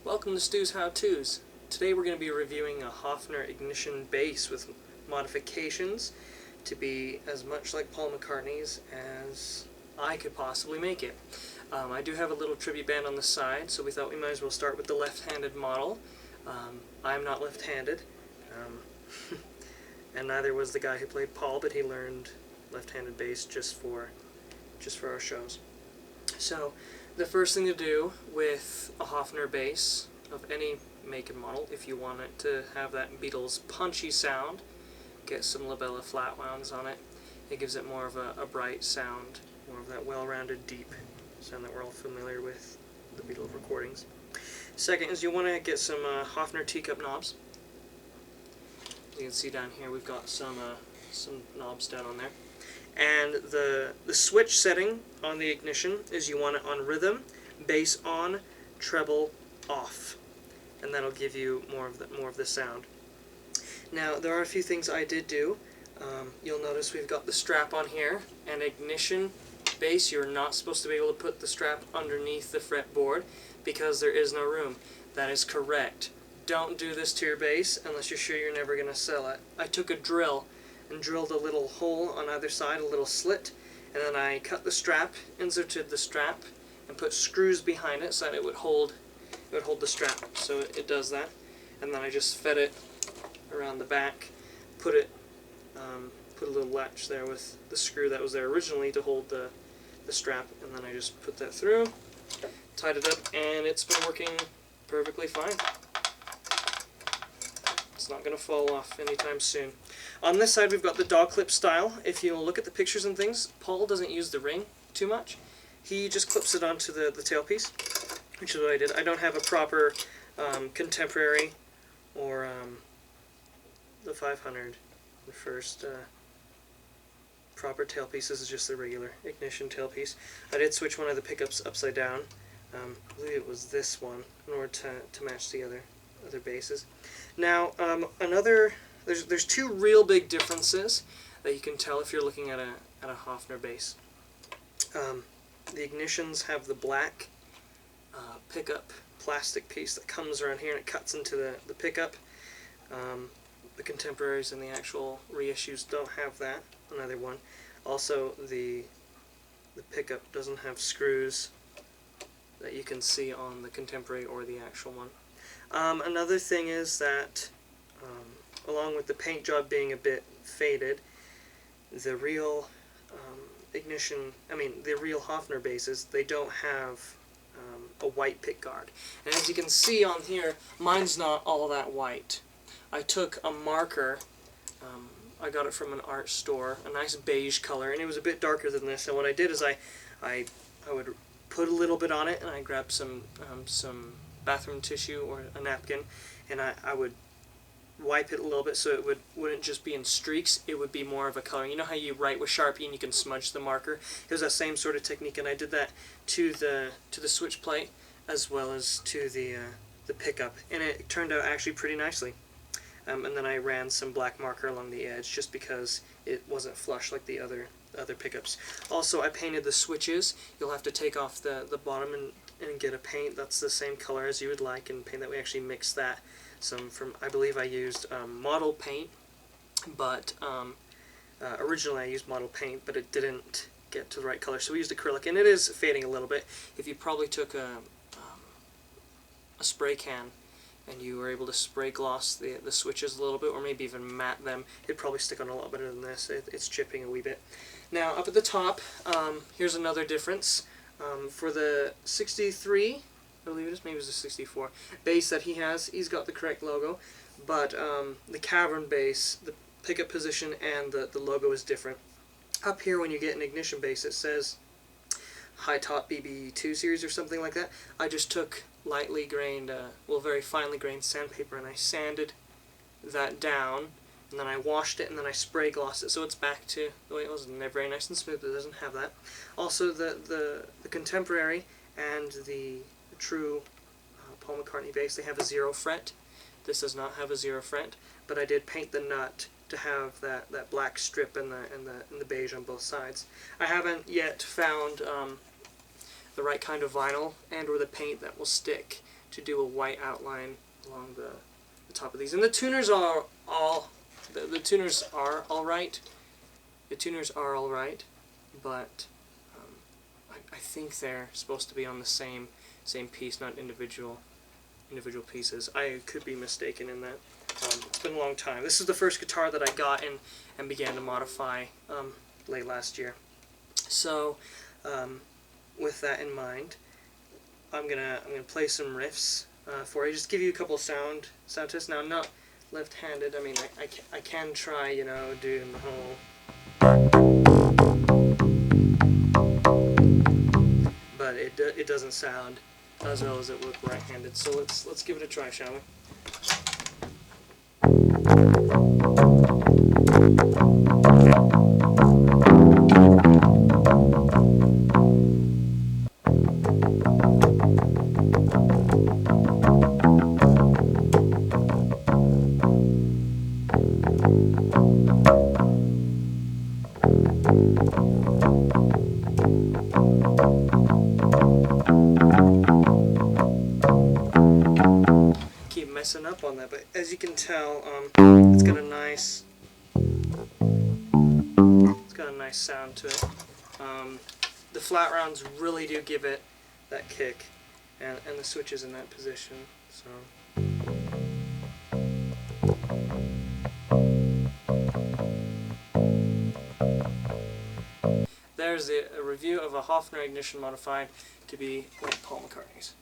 Welcome to Stu's How-Tos. Today we're going to be reviewing a Hofner Ignition bass with modifications to be as much like Paul McCartney's as I could possibly make it. I do have a little tribute band on the side, so we thought we might as well start with the left-handed model. I'm not left-handed, and neither was the guy who played Paul, but he learned left-handed bass just for our shows. So the first thing to do with a Hofner bass of any make and model, if you want it to have that Beatles punchy sound, get some LaBella flatwounds on it. It gives it more of a bright sound, more of that well-rounded, deep sound that we're all familiar with the Beatles recordings. Second is you want to get some Hofner Teacup Knobs. As you can see down here, we've got some knobs down on there. And the switch setting on the ignition is you want it on rhythm, bass on, treble off, and that'll give you more of the sound. Now there are a few things I did do. You'll notice we've got the strap on here, and ignition bass, you're not supposed to be able to put the strap underneath the fretboard because there is no room. That is correct. Don't do this to your bass unless you're sure you're never going to sell it. I took a drill and drilled a little hole on either side, a little slit, and then I cut the strap, inserted the strap, and put screws behind it so that it would hold the strap. So it does that, and then I just fed it around the back, put a little latch there with the screw that was there originally to hold the strap, and then I just put that through, tied it up, and it's been working perfectly fine. It's not going to fall off anytime soon. On this side we've got the dog clip style. If you look at the pictures and things, Paul doesn't use the ring too much. He just clips it onto the tailpiece, which is what I did. I don't have a proper contemporary or the 500, the first proper tailpiece. This is just the regular ignition tailpiece. I did switch one of the pickups upside down. I believe it was this one in order to match the other basses. Now there's two real big differences that you can tell if you're looking at a Hofner bass. The ignitions have the black pickup plastic piece that comes around here and it cuts into the pickup. The contemporaries and the actual reissues don't have that, another one. Also the pickup doesn't have screws that you can see on the contemporary or the actual one. Another thing is that along with the paint job being a bit faded, the real the real Hofner basses, they don't have a white pickguard. And as you can see on here, mine's not all that white. I took a marker, I got it from an art store, a nice beige color, and it was a bit darker than this, and what I did is I would put a little bit on it, and I grabbed some bathroom tissue or a napkin, and I would wipe it a little bit so it wouldn't just be in streaks, it would be more of a color. You know how you write with Sharpie and you can smudge the marker? It was that same sort of technique, and I did that to the switch plate as well as to the pickup, and it turned out actually pretty nicely. And then I ran some black marker along the edge just because it wasn't flush like the other pickups. Also, I painted the switches. You'll have to take off the bottom and get a paint that's the same color as you would like, and paint that we actually mixed that. I believe I used model paint, but originally I used model paint, but it didn't get to the right color, so we used acrylic, and it is fading a little bit. If you probably took a spray can and you were able to spray gloss the switches a little bit, or maybe even matte them, it'd probably stick on a lot better than this. It's chipping a wee bit. Now up at the top, here's another difference. For the 63, I believe it is, maybe it was a 64, bass that he's got the correct logo, but the cavern bass, the pickup position and the logo is different. Up here when you get an ignition bass, it says High Top BB2 series or something like that. I just took lightly grained, very finely grained sandpaper, and I sanded that down, and then I washed it, and then I spray glossed it so it's back to the way it was. And they're very nice and smooth. It doesn't have that. Also the contemporary and the true Paul McCartney bass, they have a 0 fret. This does not have a 0 fret, but I did paint the nut to have that black strip and the beige on both sides. I haven't yet found the right kind of vinyl and or the paint that will stick to do a white outline along the top of these. And the tuners are the tuners are all right. The tuners are all right, but I think they're supposed to be on the same piece, not individual pieces. I could be mistaken in that. It's been a long time. This is the first guitar that I got and began to modify late last year. So with that in mind, I'm gonna play some riffs for you. Just give you a couple sound tests. Now I'm not left-handed. I mean, I can try, you know, doing the whole. But it doesn't sound as well as it would right-handed. So let's give it a try, shall we? Messing up on that, but as you can tell, it's got a nice sound to it. The flat rounds really do give it that kick, and the switch is in that position. So there's a review of a Hofner Ignition modified to be like Paul McCartney's.